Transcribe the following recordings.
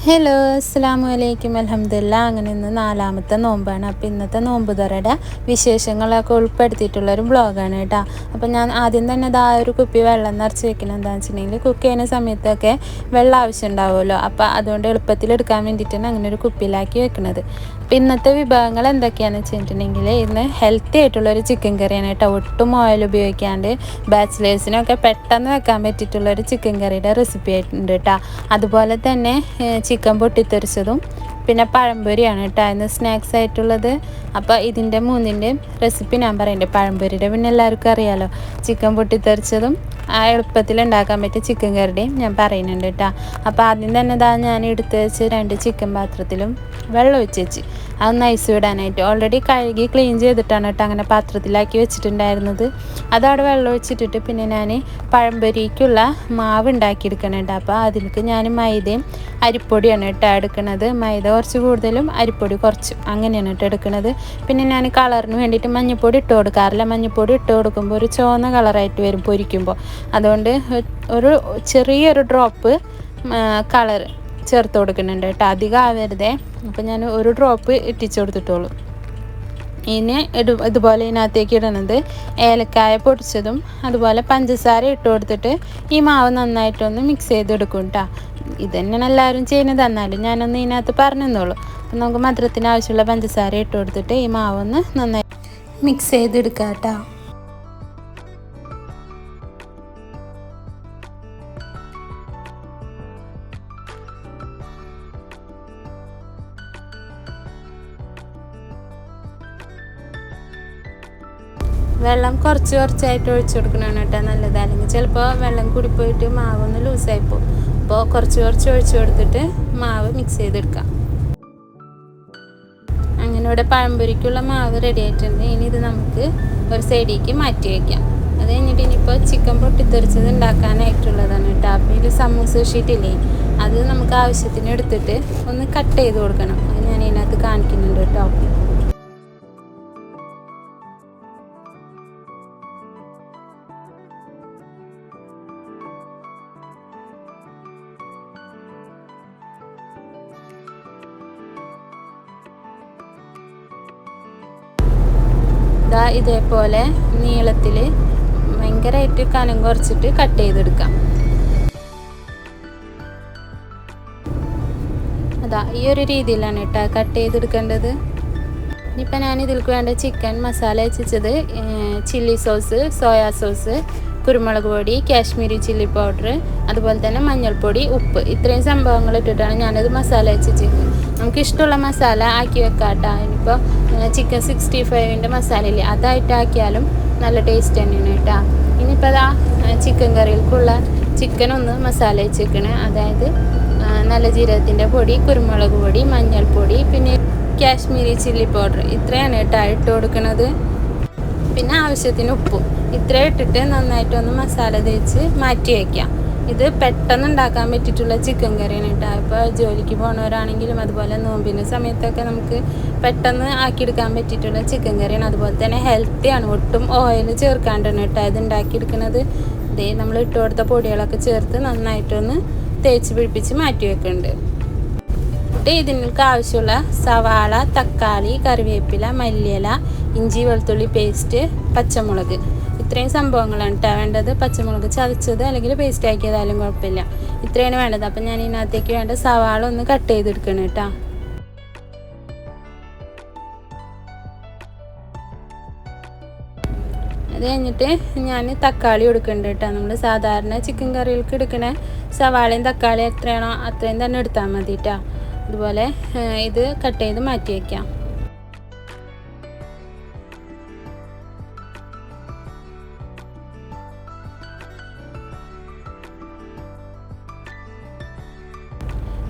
Hello, അസ്സലാമു അലൈക്കും. അൽഹംദുലില്ലാ. അങ്ങനെ ഇന്ന് നാലാമത്തെ നോമ്പാണ്. അപ്പോൾ ഇന്നത്തെ നോമ്പ് തുറയുടെ വിശേഷങ്ങളൊക്കെ ഉൾപ്പെടുത്തിയിട്ടുള്ളൊരു ബ്ലോഗാണ് കേട്ടോ. അപ്പോൾ ഞാൻ ആദ്യം തന്നെ ഒരു കുപ്പി വെള്ളം നിറച്ച് വെക്കണം. എന്താണെന്ന് വെച്ചിട്ടുണ്ടെങ്കിൽ കുക്ക് ചെയ്യുന്ന സമയത്തൊക്കെ വെള്ളം ആവശ്യം ഉണ്ടാവുമല്ലോ. അപ്പോൾ അതുകൊണ്ട് എളുപ്പത്തിൽ എടുക്കാൻ വേണ്ടിയിട്ടാണ് അങ്ങനെ ഒരു കുപ്പിയിലാക്കി വെക്കുന്നത്. അപ്പോൾ ഇന്നത്തെ വിഭവങ്ങൾ എന്തൊക്കെയാണെന്ന് വെച്ചിട്ടുണ്ടെങ്കിൽ ഇന്ന് ഹെൽത്തി ആയിട്ടുള്ളൊരു ചിക്കൻ കറിയാണ് കേട്ടോ. ഒട്ടും ഓയിൽ ഉപയോഗിക്കാണ്ട് ബാച്ചിലേഴ്സിനൊക്കെ പെട്ടെന്ന് വെക്കാൻ പറ്റിയിട്ടുള്ളൊരു ചിക്കൻ കറിയുടെ റെസിപ്പി ആയിട്ടുണ്ട് കേട്ടോ. അതുപോലെ തന്നെ ചിക്കൻ പൊട്ടിത്തെറിച്ചതും പിന്നെ പഴംപൊരിയാണ് കേട്ടോ ഇന്ന് സ്നാക്സ് ആയിട്ടുള്ളത്. അപ്പോൾ ഇതിൻ്റെ മൂന്നിൻ്റെയും റെസിപ്പി ഞാൻ പറയുന്നുണ്ട്. പഴംപൊരിയുടെ പിന്നെ എല്ലാവർക്കും അറിയാമല്ലോ. ചിക്കൻ പൊട്ടിത്തെറിച്ചതും എളുപ്പത്തിൽ ഉണ്ടാക്കാൻ പറ്റിയ ചിക്കൻ കറിയുടെയും ഞാൻ പറയുന്നുണ്ട് കേട്ടോ. അപ്പോൾ ആദ്യം തന്നെ ഞാൻ എടുത്ത് വെച്ച് 2 ചിക്കൻ പാത്രത്തിലും വെള്ളം ഒഴിച്ച് വെച്ച് അതൊന്ന് ഐസ് വിടാനായിട്ട് ഓൾറെഡി കഴുകി ക്ലീൻ ചെയ്തിട്ടാണ് കേട്ടോ അങ്ങനെ പാത്രത്തിലാക്കി വെച്ചിട്ടുണ്ടായിരുന്നത്. അതവിടെ വെള്ളം ഒഴിച്ചിട്ടിട്ട് പിന്നെ ഞാൻ പഴംപൊരിക്കുള്ള മാവ് ഉണ്ടാക്കിയെടുക്കണുണ്ട്. അപ്പോൾ അതിലേക്ക് ഞാൻ മൈദയും അരിപ്പൊടിയാണ് കേട്ടോ എടുക്കുന്നത്. മൈദ കുറച്ച് കൂടുതലും അരിപ്പൊടി കുറച്ചും അങ്ങനെയാണ് കേട്ടോ എടുക്കുന്നത്. പിന്നെ ഞാൻ കളറിന് വേണ്ടിയിട്ട് മഞ്ഞൾപ്പൊടി ഇട്ട് കൊടുക്കാറില്ല. മഞ്ഞൾപ്പൊടി ഇട്ട് കൊടുക്കുമ്പോൾ ഒരു ചുവന്ന കളറായിട്ട് വരും പൊരിക്കുമ്പോൾ. അതുകൊണ്ട് ഒരു ചെറിയൊരു ഡ്രോപ്പ് കളർ ചേർത്ത് കൊടുക്കുന്നുണ്ട് കേട്ടോ. അധികം ആവരുതേ. അപ്പോൾ ഞാൻ ഒരു ഡ്രോപ്പ് ഇട്ടിച്ച് കൊടുത്തിട്ടുള്ളൂ. ഇനി ഇതുപോലെ ഇതിനകത്തേക്ക് ഇടുന്നത് ഏലക്കായ പൊടിച്ചതും അതുപോലെ പഞ്ചസാര ഇട്ട് കൊടുത്തിട്ട് ഈ മാവ് നന്നായിട്ടൊന്ന് മിക്സ് ചെയ്തെടുക്കും കേട്ടോ. ഇത് തന്നെയാണ് എല്ലാവരും ചെയ്യുന്നത്. എന്നാലും ഞാനൊന്ന് ഇതിനകത്ത് പറഞ്ഞെന്നുള്ളൂ. അപ്പം നമുക്ക് മധുരത്തിന് ആവശ്യമുള്ള പഞ്ചസാര ഇട്ട് കൊടുത്തിട്ട് ഈ മാവൊന്ന് നന്നായി മിക്സ് ചെയ്തെടുക്കാം കേട്ടോ. വെള്ളം കുറച്ചായിട്ട് ഒഴിച്ചു കൊടുക്കണതാണ് കേട്ടോ നല്ലത്. അല്ലെങ്കിൽ ചിലപ്പോൾ വെള്ളം കൂടിപ്പോയിട്ട് മാവൊന്ന് ലൂസായി പോകും. അപ്പോൾ കുറച്ച് ഒഴിച്ചു കൊടുത്തിട്ട് മാവ് മിക്സ് ചെയ്തെടുക്കാം. അങ്ങനെ ഇവിടെ പഴംപൊരിക്കുള്ള മാവ് റെഡി ആയിട്ടുണ്ട്. ഇനി ഇത് നമുക്ക് ഒരു സൈഡിലേക്ക് മാറ്റി വയ്ക്കാം. അത് കഴിഞ്ഞിട്ട് ഇനിയിപ്പോൾ ചിക്കൻ പൊട്ടിത്തെറിച്ചത് ഉണ്ടാക്കാനായിട്ടുള്ളതാണ് കേട്ടോ. അപ്പോൾ ഇത് സമൂസ ഷീറ്റില്ലേ, അത് നമുക്ക് ആവശ്യത്തിന് എടുത്തിട്ട് ഒന്ന് കട്ട് ചെയ്ത് കൊടുക്കണം. അത് ഞാൻ ഇതിനകത്ത് കാണിക്കുന്നുണ്ട് കേട്ടോ. ഇതേപോലെ നീളത്തിൽ ഭയങ്കരമായിട്ട് കനം കുറച്ചിട്ട് കട്ട് ചെയ്തെടുക്കാം. ഈ ഒരു രീതിയിലാണ് കേട്ടോ കട്ട് ചെയ്തെടുക്കേണ്ടത്. ഇനിയിപ്പോൾ ഞാൻ ഇതിലേക്ക് വേണ്ട ചിക്കൻ മസാല വെച്ചത് ചില്ലി സോസ്, സോയാ സോസ്, കുരുമുളക് പൊടി, കാശ്മീരി ചില്ലി പൗഡർ, അതുപോലെ തന്നെ മഞ്ഞൾപ്പൊടി, ഉപ്പ്, ഇത്രയും സംഭവങ്ങൾ ഇട്ടിട്ടാണ് ഞാനത് മസാല വെച്ചിട്ട്. നമുക്ക് ഇഷ്ടമുള്ള മസാല ആക്കി വെക്കാം കേട്ടോ. ഇനിയിപ്പോൾ ചിക്കൻ 65ൻ്റെ മസാലയില്ലേ, അതായിട്ട് ആക്കിയാലും നല്ല ടേസ്റ്റ് തന്നെയാണ് കേട്ടോ. ഇനിയിപ്പോൾ ചിക്കൻ കറികൾക്കുള്ള ചിക്കൻ ഒന്ന് മസാല വെച്ചേക്കണേ. അതായത് നല്ല ജീരകത്തിൻ്റെ പൊടി, കുരുമുളക് പൊടി, മഞ്ഞൾപ്പൊടി, പിന്നെ കാശ്മീരി ചില്ലി പൗഡർ, ഇത്രയാണ് കേട്ടോ ഇട്ട് കൊടുക്കുന്നത്. പിന്നെ ആവശ്യത്തിന് ഉപ്പും ഇത്രയും ഇട്ടിട്ട് നന്നായിട്ടൊന്ന് മസാല തേച്ച് മാറ്റി വയ്ക്കാം. ഇത് പെട്ടെന്ന് ഉണ്ടാക്കാൻ പറ്റിയിട്ടുള്ള ചിക്കൻ കറിയാണ് കേട്ടോ. ഇപ്പോൾ ജോലിക്ക് പോകുന്നവരാണെങ്കിലും അതുപോലെ നോമ്പിൻ്റെ സമയത്തൊക്കെ നമുക്ക് പെട്ടെന്ന് ആക്കിയെടുക്കാൻ പറ്റിയിട്ടുള്ള ചിക്കൻ കറിയാണ്. അതുപോലെ തന്നെ ഹെൽത്തിയാണ്. ഒട്ടും ഓയിൽ ചേർക്കാണ്ടാണ് കേട്ടോ ഇത് ഉണ്ടാക്കിയെടുക്കുന്നത്. ഇതേ നമ്മൾ ഇട്ട് കൊടുത്ത പൊടികളൊക്കെ ചേർത്ത് നന്നായിട്ടൊന്ന് തേച്ച് പിടിപ്പിച്ച് മാറ്റി വെക്കുന്നുണ്ട്. ഇതിനൊക്കെ ആവശ്യമുള്ള സവാള, തക്കാളി, കറിവേപ്പില, മല്ലിയില, ഇഞ്ചി വെളുത്തുള്ളി പേസ്റ്റ്, പച്ചമുളക്, ഇത്രയും സംഭവങ്ങളാണ് കേട്ടോ വേണ്ടത്. പച്ചമുളക് ചതച്ചത് അല്ലെങ്കിൽ പേസ്റ്റ് ആക്കിയതായാലും കുഴപ്പമില്ല. ഇത്രയാണ് വേണ്ടത്. അപ്പം ഞാൻ ഇതിനകത്തേക്ക് വേണ്ട സവാള ഒന്ന് കട്ട് ചെയ്തെടുക്കണം കേട്ടോ. അത് കഴിഞ്ഞിട്ട് ഞാൻ തക്കാളി എടുക്കുന്നുണ്ട് കേട്ടോ. നമ്മൾ സാധാരണ ചിക്കൻ കറികൾക്ക് എടുക്കണ സവാളയും തക്കാളിയും എത്രയാണോ അത്രയും തന്നെ എടുത്താൽ മതി കേട്ടോ. അതുപോലെ ഇത് കട്ട് ചെയ്ത് മാറ്റി വയ്ക്കാം.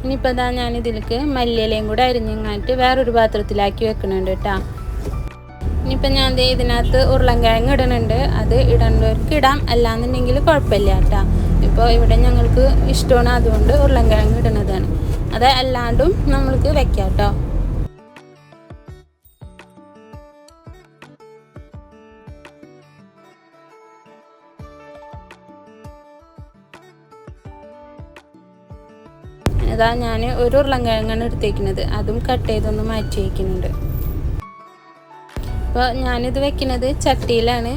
ഇനിയിപ്പോൾ ഞാനിതിലേക്ക് മല്ലിയിലയും കൂടെ അരിഞ്ഞങ്ങായിട്ട് വേറൊരു പാത്രത്തിലാക്കി വെക്കുന്നുണ്ട് കേട്ടോ. ഇനിയിപ്പോൾ ഞാൻ ഇതിനകത്ത് ഉരുളൻകിഴങ്ങ് ഇടുന്നുണ്ട്. അത് ഇടേണ്ടവർക്ക് ഇടാം, അല്ലാന്നുണ്ടെങ്കിൽ കുഴപ്പമില്ല കേട്ടോ. ഇപ്പോൾ ഇവിടെ ഞങ്ങൾക്ക് ഇഷ്ടമാണ്, അതുകൊണ്ട് ഉരുളൻകിഴങ്ങ് ഇടുന്നതാണ്. അത് അല്ലാണ്ടും നമ്മൾക്ക് വെക്കാം കേട്ടോ. അതാ ഞാൻ ഒരു ഉരുളൻകിഴങ്ങാണ് എടുത്തേക്കുന്നത്, അതും കട്ട് ചെയ്തൊന്ന് മാറ്റി വയ്ക്കുന്നുണ്ട്. അപ്പോൾ ഞാനിത് വെക്കുന്നത് ചട്ടിയിലാണ്,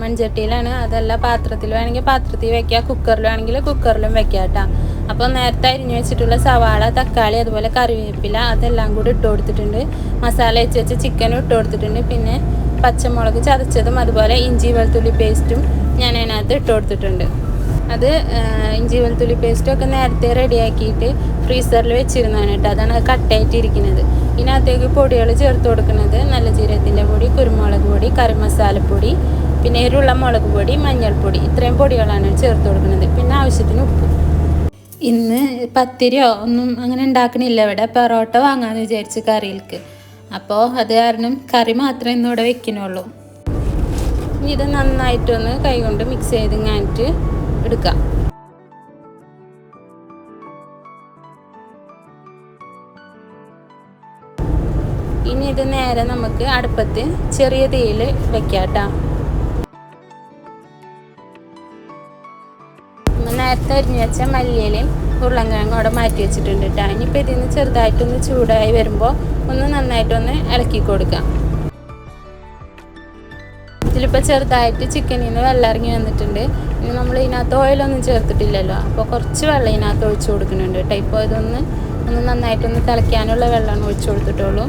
മൺചട്ടിയിലാണ്. അതല്ല പാത്രത്തിൽ വേണമെങ്കിൽ പാത്രത്തിൽ വയ്ക്കുക, കുക്കറിൽ വേണമെങ്കിൽ കുക്കറിലും വെക്കുക കേട്ടോ. അപ്പോൾ നേരത്തെ അരിഞ്ഞ് വെച്ചിട്ടുള്ള സവാള, തക്കാളി, അതുപോലെ കറിവേപ്പില അതെല്ലാം കൂടി ഇട്ട് കൊടുത്തിട്ടുണ്ട്. മസാല വെച്ച ചിക്കനും ഇട്ട് കൊടുത്തിട്ടുണ്ട്. പിന്നെ പച്ചമുളക് ചതച്ചതും അതുപോലെ ഇഞ്ചി വെളുത്തുള്ളി പേസ്റ്റും ഞാൻ അതിനകത്ത് ഇട്ട് കൊടുത്തിട്ടുണ്ട്. അത് ഇഞ്ചി വെളുത്തുള്ളി പേസ്റ്റൊക്കെ നേരത്തെ റെഡിയാക്കിയിട്ട് ഫ്രീസറിൽ വെച്ചിരുന്നതാണ് കേട്ടോ. അതാണ് കട്ടയായിട്ടിരിക്കുന്നത്. ഇതിനകത്തേക്ക് പൊടികൾ ചേർത്ത് കൊടുക്കുന്നത് നല്ല ജീരകത്തിൻ്റെ പൊടി, കുരുമുളക് പൊടി, കറി മസാലപ്പൊടി, പിന്നെ എരിവുള്ള മുളക് പൊടി, മഞ്ഞൾപ്പൊടി, ഇത്രയും പൊടികളാണ് ചേർത്ത് കൊടുക്കുന്നത്. പിന്നെ ആവശ്യത്തിന് ഉപ്പ്. ഇന്ന് പത്തിരിയോ ഒന്നും അങ്ങനെ ഉണ്ടാക്കണില്ല, ഇവിടെ പൊറോട്ട വാങ്ങാമെന്ന് വിചാരിച്ച് കറിയിലേക്ക്. അപ്പോൾ അത് കാരണം കറി മാത്രമേ ഇന്നിവിടെ വെക്കണുള്ളൂ. ഇനി ഇത് നന്നായിട്ടൊന്ന് കൈകൊണ്ട് മിക്സ് ചെയ്ത് ഇങ്ങാനിട്ട് എടുക്കാം. ഇനി ഇത് നേരെ നമുക്ക് അടുപ്പത്ത് ചെറിയ തീയിൽ വെക്കാം കേട്ടോ. നേരത്തെ അരിഞ്ഞ് വെച്ച മല്ലിയിലയും ഉരുളൻകിഴങ്ങും അവിടെ മാറ്റി വെച്ചിട്ടുണ്ട് കേട്ടോ. ഇനിയിപ്പോൾ ഇതിന് ചെറുതായിട്ടൊന്ന് ചൂടായി വരുമ്പോൾ ഒന്ന് നന്നായിട്ടൊന്ന് ഇളക്കി കൊടുക്കാം. ഇതിലിപ്പോൾ ചെറുതായിട്ട് ചിക്കനിൽ നിന്ന് വെള്ളം ഇറങ്ങി വന്നിട്ടുണ്ട്. ഇനി നമ്മൾ ഇതിനകത്ത് ഓയിലൊന്നും ചേർത്തിട്ടില്ലല്ലോ, അപ്പോൾ കുറച്ച് വെള്ളം ഇതിനകത്ത് ഒഴിച്ചു കൊടുക്കുന്നുണ്ട് കേട്ടോ. ഇപ്പോൾ ഇതൊന്ന് നന്നായിട്ടൊന്ന് തിളയ്ക്കാനുള്ള വെള്ളമാണ് ഒഴിച്ചു കൊടുത്തിട്ടുള്ളൂ.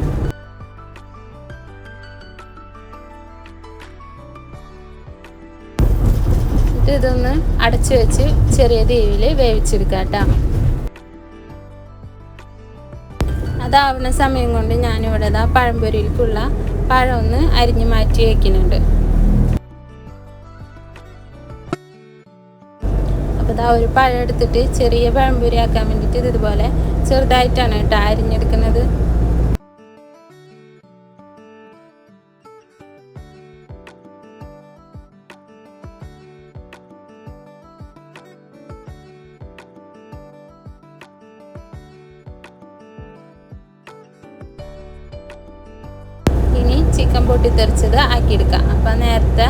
ഇതൊന്ന് അടച്ചു വെച്ച് ചെറിയ തീയിൽ വേവിച്ചെടുക്കാം കേട്ടോ. അതാവുന്ന സമയം കൊണ്ട് ഞാനിവിടെ പഴംപൊരിയിലേക്കുള്ള പഴം ഒന്ന് അരിഞ്ഞ് മാറ്റി വയ്ക്കുന്നുണ്ട്. അപ്പോൾ ഒരു പഴം എടുത്തിട്ട് ചെറിയ പഴംപൊരി ആക്കാൻ വേണ്ടിയിട്ട് ഇതുപോലെ ചെറുതായിട്ടാണ് കേട്ടോ അരിഞ്ഞെടുക്കുന്നത്. ഇനി ചിക്കൻ പൊട്ടിത്തെറിച്ചത് ആക്കിയെടുക്കാം. അപ്പം നേരത്തെ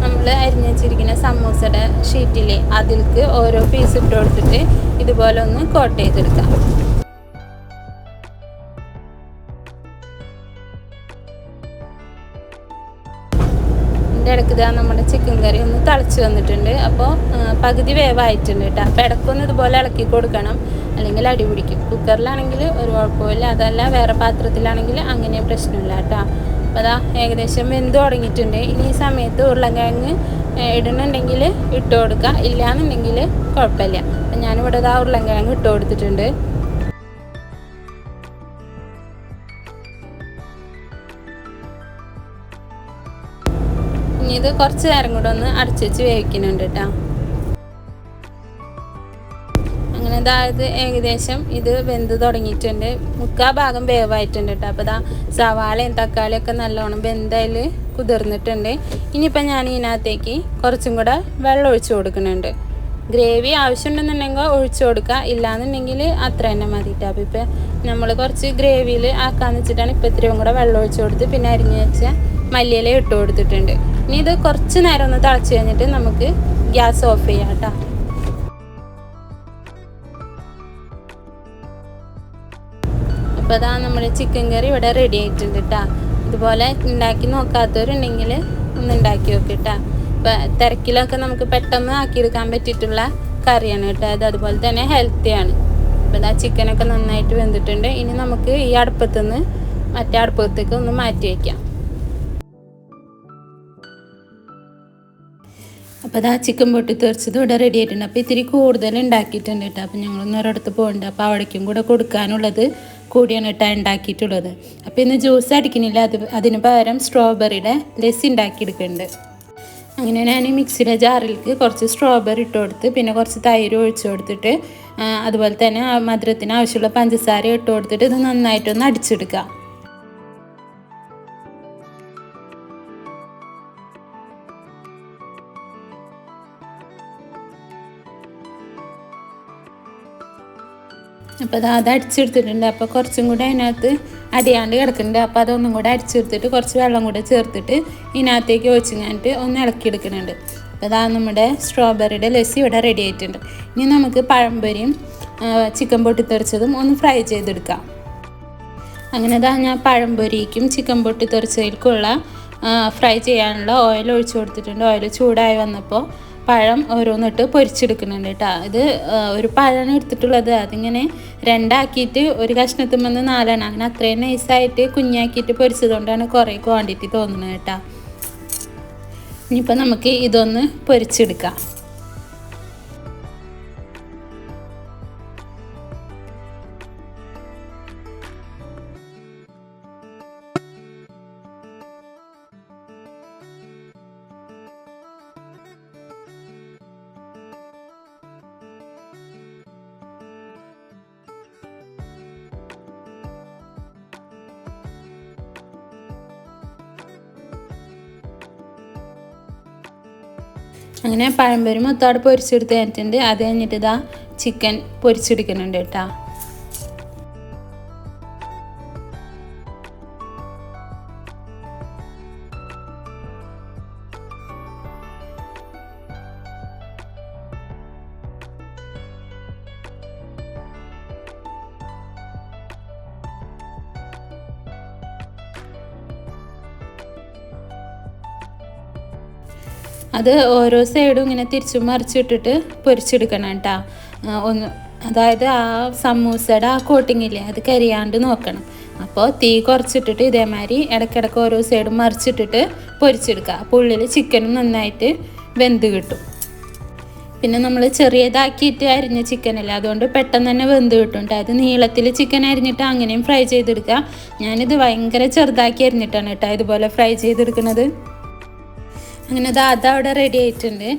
നമ്മൾ അരിഞ്ഞ് വെച്ചിരിക്കുന്ന സമൂസയുടെ ഷീറ്റിലെ അതിലേക്ക് ഓരോ പീസ് ഇട്ട് കൊടുത്തിട്ട് ഇതുപോലെ ഒന്ന് കോട്ട് ചെയ്തെടുക്കാം. ഇതിൻ്റെ ഇടയ്ക്ക് നമ്മുടെ ചിക്കൻ കറി ഒന്ന് തിളച്ച് വന്നിട്ടുണ്ട്. അപ്പോൾ പകുതി വേവായിട്ടുണ്ട് കേട്ടോ. അപ്പോൾ ഇടയ്ക്കൊന്ന് ഇതുപോലെ ഇളക്കി കൊടുക്കണം, അല്ലെങ്കിൽ അടി പിടിക്കും. കുക്കറിലാണെങ്കിൽ ഒരു കുഴപ്പമില്ല, അതല്ല വേറെ പാത്രത്തിലാണെങ്കിൽ അങ്ങനെ പ്രശ്നമില്ല കേട്ടോ. അപ്പോൾ അതാ ഏകദേശം വെന്ത് തുടങ്ങിയിട്ടുണ്ട്. ഇനി ഈ സമയത്ത് ഉരുളൻകിഴങ്ങ് ഇടുന്നുണ്ടെങ്കിൽ ഇട്ട് കൊടുക്കുക, ഇല്ലയെന്നുണ്ടെങ്കിൽ കുഴപ്പമില്ല. അപ്പം ഞാനിവിടെ ഉരുളൻകിഴങ്ങ് ഇട്ട് കൊടുത്തിട്ടുണ്ട്. ഇനി ഇത് കുറച്ച് നേരം കൂടെ ഒന്ന് അടച്ചു വെച്ച് വേവിക്കുന്നുണ്ട് കേട്ടോ. അങ്ങനെ അതായത് ഏകദേശം ഇത് വെന്ത് തുടങ്ങിയിട്ടുണ്ട്. മുക്കാൽ ഭാഗം വേവായിട്ടുണ്ട് കേട്ടോ. അപ്പോൾ സവാളയും തക്കാളിയൊക്കെ നല്ലോണം വെന്തയിൽ കുതിർന്നിട്ടുണ്ട്. ഇനിയിപ്പോൾ ഞാൻ ഇതിനകത്തേക്ക് കുറച്ചും കൂടെ വെള്ളം ഒഴിച്ചു കൊടുക്കുന്നുണ്ട്. ഗ്രേവി ആവശ്യമുണ്ടെന്നുണ്ടെങ്കിൽ ഒഴിച്ചു കൊടുക്കുക, ഇല്ലയെന്നുണ്ടെങ്കിൽ അത്ര തന്നെ മതി കേട്ടോ. അപ്പോൾ ഇപ്പോൾ നമ്മൾ കുറച്ച് ഗ്രേവിയിൽ ആക്കാമെന്ന് വെച്ചിട്ടാണ് ഇപ്പോൾ ഇത്രയും കൂടെ വെള്ളം ഒഴിച്ചു കൊടുത്ത് പിന്നെ അരിഞ്ഞ് വെച്ച മല്ലിയില ഇട്ട് കൊടുത്തിട്ടുണ്ട്. ഇനി ഇത് കുറച്ച് നേരം ഒന്ന് തിളച്ച് കഴിഞ്ഞിട്ട് നമുക്ക് ഗ്യാസ് ഓഫ് ചെയ്യാം കേട്ടോ. അപ്പോൾ നമ്മുടെ ചിക്കൻ കറി ഇവിടെ റെഡി ആയിട്ടുണ്ട് കേട്ടോ. ഇതുപോലെ ഉണ്ടാക്കി നോക്കാത്തവരുണ്ടെങ്കിൽ ഒന്ന് ഉണ്ടാക്കി നോക്ക് കേട്ടോ. ഇപ്പോൾ തിരക്കിലൊക്കെ നമുക്ക് പെട്ടെന്ന് ആക്കിയെടുക്കാൻ പറ്റിയിട്ടുള്ള കറിയാണ് കേട്ടോ. അതുപോലെ തന്നെ ഹെൽത്തിയാണ്. അപ്പോൾ ചിക്കനൊക്കെ നന്നായിട്ട് വെന്തിട്ടുണ്ട്. ഇനി നമുക്ക് ഈ അടുപ്പത്തുനിന്ന് മറ്റേ അടുപ്പത്തേക്ക് ഒന്ന് മാറ്റി വയ്ക്കാം. അപ്പോൾ ചിക്കൻ പൊട്ടിത്തെറിച്ചത് ഇവിടെ റെഡി ആയിട്ടുണ്ട്. അപ്പോൾ ഇത്തിരി കൂടുതൽ ഉണ്ടാക്കിയിട്ടുണ്ട് കേട്ടോ. അപ്പോൾ ഞങ്ങളൊന്നും ഒരിടത്ത് പോകുന്നുണ്ട്, അപ്പോൾ അവിടേക്കും കൂടെ കൊടുക്കാനുള്ളത് കൂടിയാണ് കേട്ടോ ഉണ്ടാക്കിയിട്ടുള്ളത്. അപ്പോൾ ഇന്ന് ജ്യൂസ് അടിക്കുന്നില്ല, അതിന് പകരം സ്ട്രോബെറിയുടെ ലസ്സി ഉണ്ടാക്കിയെടുക്കുന്നുണ്ട്. അങ്ങനെ ഞാൻ മിക്സിയുടെ ജാറിലേക്ക് കുറച്ച് സ്ട്രോബെറി ഇട്ട് കൊടുത്ത് പിന്നെ കുറച്ച് തൈര് ഒഴിച്ച് കൊടുത്തിട്ട് അതുപോലെ തന്നെ മധുരത്തിന് ആവശ്യമുള്ള പഞ്ചസാര ഇട്ട് കൊടുത്തിട്ട് ഇത് നന്നായിട്ടൊന്ന് അടിച്ചെടുക്കുക. അപ്പോൾ അത് അടിച്ചെടുത്തിട്ടുണ്ട്. അപ്പോൾ കുറച്ചും കൂടെ അതിനകത്ത് അടിയാണ്ട് കിടക്കുന്നുണ്ട്. അപ്പോൾ അതൊന്നും കൂടെ അടിച്ചെടുത്തിട്ട് കുറച്ച് വെള്ളം കൂടെ ചേർത്തിട്ട് ഇതിനകത്തേക്ക് ഒഴിച്ചിങ്ങാനിട്ട് ഒന്ന് ഇളക്കിയെടുക്കുന്നുണ്ട്. അപ്പോൾ നമ്മുടെ സ്ട്രോബെറിയുടെ ലസ്സി ഇവിടെ റെഡി ആയിട്ടുണ്ട്. ഇനി നമുക്ക് പഴംപൊരിയും ചിക്കൻ പൊട്ടിത്തെറിച്ചതും ഒന്ന് ഫ്രൈ ചെയ്തെടുക്കാം. അങ്ങനെ ഞാൻ പഴംപൊരിക്കും ചിക്കൻ പൊട്ടിത്തെറിച്ചതിൽക്കുള്ള ഫ്രൈ ചെയ്യാനുള്ള ഓയിൽ ഒഴിച്ചു കൊടുത്തിട്ടുണ്ട്. ഓയിൽ ചൂടായി വന്നപ്പോൾ പഴം ഓരോന്നിട്ട് പൊരിച്ചെടുക്കുന്നുണ്ട് കേട്ടോ. ഇത് ഒരു പഴമാണ് എടുത്തിട്ടുള്ളത്. അതിങ്ങനെ രണ്ടാക്കിയിട്ട് ഒരു കഷ്ണത്തുമെന്ന് 4 അങ്ങനെ അത്രയും നൈസായിട്ട് കുഞ്ഞാക്കിയിട്ട് പൊരിച്ചതുകൊണ്ടാണ് കുറേ ക്വാണ്ടിറ്റി തോന്നുന്നത് കേട്ടോ. ഇനിയിപ്പോൾ നമുക്ക് ഇതൊന്ന് പൊരിച്ചെടുക്കാം. അങ്ങനെ പഴംപൊരി മൊത്തം പൊരിച്ചെടുത്ത് കഴിഞ്ഞിട്ടുണ്ട്. അത് കഴിഞ്ഞിട്ട് ചിക്കൻ പൊരിച്ചെടുക്കുന്നുണ്ട് കേട്ടോ. അത് ഓരോ സൈഡും ഇങ്ങനെ തിരിച്ചു മറിച്ചിട്ടിട്ട് പൊരിച്ചെടുക്കണം കേട്ടോ. അതായത് ആ സമൂസയുടെ ആ കോട്ടിങ്ങില്ലേ അത് കരിയാണ്ട് നോക്കണം. അപ്പോൾ തീ കുറച്ചിട്ടിട്ട് ഇതേമാതിരി ഇടയ്ക്കിടയ്ക്ക് ഓരോ സൈഡും മറിച്ചിട്ടിട്ട് പൊരിച്ചെടുക്കുക. അപ്പോൾ ഉള്ളിൽ ചിക്കനും നന്നായിട്ട് വെന്ത് കിട്ടും. പിന്നെ നമ്മൾ ചെറിയതാക്കിയിട്ട് അരിഞ്ഞ ചിക്കനല്ല, അതുകൊണ്ട് പെട്ടെന്ന് തന്നെ വെന്ത് കിട്ടും. അത് നീളത്തിൽ ചിക്കൻ അരിഞ്ഞിട്ട് അങ്ങനെയും ഫ്രൈ ചെയ്തെടുക്കുക. ഞാനിത് ഭയങ്കര ചെറുതാക്കി അരിഞ്ഞിട്ടാണ് കേട്ടോ ഇതുപോലെ ഫ്രൈ ചെയ്തെടുക്കുന്നത്. അങ്ങനെ അതവിടെ റെഡി ആയിട്ടുണ്ട്.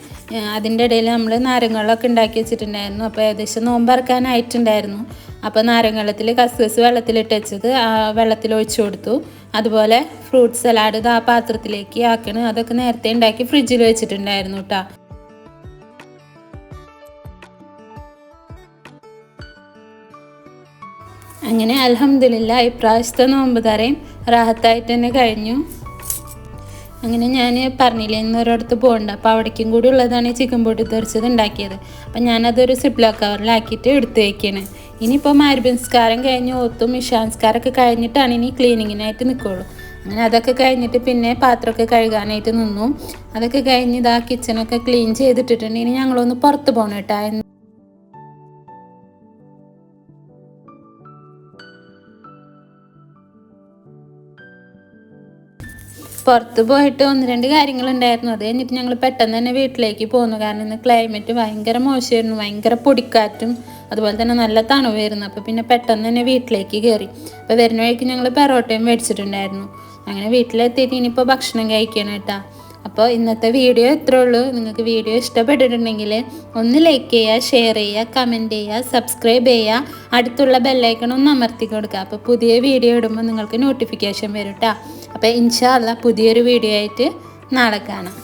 അതിൻ്റെ ഇടയിൽ നമ്മൾ നാരങ്ങകളൊക്കെ ഉണ്ടാക്കി വെച്ചിട്ടുണ്ടായിരുന്നു. അപ്പോൾ ഏകദേശം നോമ്പറക്കാനായിട്ടുണ്ടായിരുന്നു. അപ്പോൾ നാരങ്ങവെള്ളത്തിൽ കസ്കസ് വെള്ളത്തിലിട്ട് വെച്ചത് ആ വെള്ളത്തിൽ ഒഴിച്ചു കൊടുത്തു. അതുപോലെ ഫ്രൂട്ട് സലാഡ് ആ പാത്രത്തിലേക്ക് ആക്കണം. അതൊക്കെ നേരത്തെ ഉണ്ടാക്കി ഫ്രിഡ്ജിൽ വെച്ചിട്ടുണ്ടായിരുന്നു കേട്ടോ. അങ്ങനെ അൽഹംദുലില്ലാഹ് ഇപ്രാവശ്യത്തെ നോമ്പ് തറയും റാഹത്തായിട്ട് തന്നെ കഴിഞ്ഞു. അങ്ങനെ ഞാൻ പറഞ്ഞില്ലേ ഇന്നൊരിടത്ത് പോകണ്ട, അപ്പോൾ അവിടേക്കും കൂടി ഉള്ളതാണ് ഈ ചിക്കൻ പൊട്ടിത്തെറിച്ചത് ഉണ്ടാക്കിയത്. അപ്പം ഞാനതൊരു സിപ്ലോക്ക് കവറിലാക്കിയിട്ട് എടുത്ത് വയ്ക്കുകയാണ്. ഇനിയിപ്പോൾ മഗ്‌രിബ് നിസ്കാരം കഴിഞ്ഞ് ഓത്തും ഇശാ നിസ്കാരമൊക്കെ കഴിഞ്ഞിട്ടാണ് ഇനി ക്ലീനിങ്ങിനായിട്ട് നിൽക്കുകയുള്ളൂ. അങ്ങനെ അതൊക്കെ കഴിഞ്ഞിട്ട് പിന്നെ പാത്രമൊക്കെ കഴുകാനായിട്ട് നിന്നു. അതൊക്കെ കഴിഞ്ഞ് കിച്ചണൊക്കെ ക്ലീൻ ചെയ്തിട്ടിട്ടുണ്ട്. ഇനി ഞങ്ങളൊന്ന് പുറത്ത് പോകണം കേട്ടോ. പുറത്ത് പോയിട്ട് 1-2 കാര്യങ്ങളുണ്ടായിരുന്നു. അത് കഴിഞ്ഞിട്ട് ഞങ്ങൾ പെട്ടെന്ന് തന്നെ വീട്ടിലേക്ക് പോന്നു. കാരണം ഇന്ന് ക്ലൈമറ്റ് ഭയങ്കര മോശമായിരുന്നു. ഭയങ്കര പൊടിക്കാറ്റും അതുപോലെ തന്നെ നല്ല തണുവായിരുന്നു. അപ്പോൾ പിന്നെ പെട്ടെന്ന് തന്നെ വീട്ടിലേക്ക് കയറി. അപ്പോൾ വരുന്ന വഴിക്ക് ഞങ്ങൾ പെറോട്ടയും മേടിച്ചിട്ടുണ്ടായിരുന്നു. അങ്ങനെ വീട്ടിലെത്തിയിട്ട് ഇനിയിപ്പോൾ ഭക്ഷണം കഴിക്കണം കേട്ടോ. അപ്പോൾ ഇന്നത്തെ വീഡിയോ ഇത്രേ ഉള്ളൂ. നിങ്ങൾക്ക് വീഡിയോ ഇഷ്ടപ്പെട്ടിട്ടുണ്ടെങ്കിൽ ഒന്ന് ലൈക്ക് ചെയ്യുക, ഷെയർ ചെയ്യുക, കമൻറ്റ് ചെയ്യുക, സബ്സ്ക്രൈബ് ചെയ്യുക, അടുത്തുള്ള ബെല്ലൈക്കൺ ഒന്ന് അമർത്തി കൊടുക്കുക. അപ്പോൾ പുതിയ വീഡിയോ ഇടുമ്പോൾ നിങ്ങൾക്ക് നോട്ടിഫിക്കേഷൻ വരും കേട്ടോ. അപ്പോൾ ഇൻഷാ അല്ലാഹ് പുതിയൊരു വീഡിയോ ആയിട്ട് നാളെ കാണാം.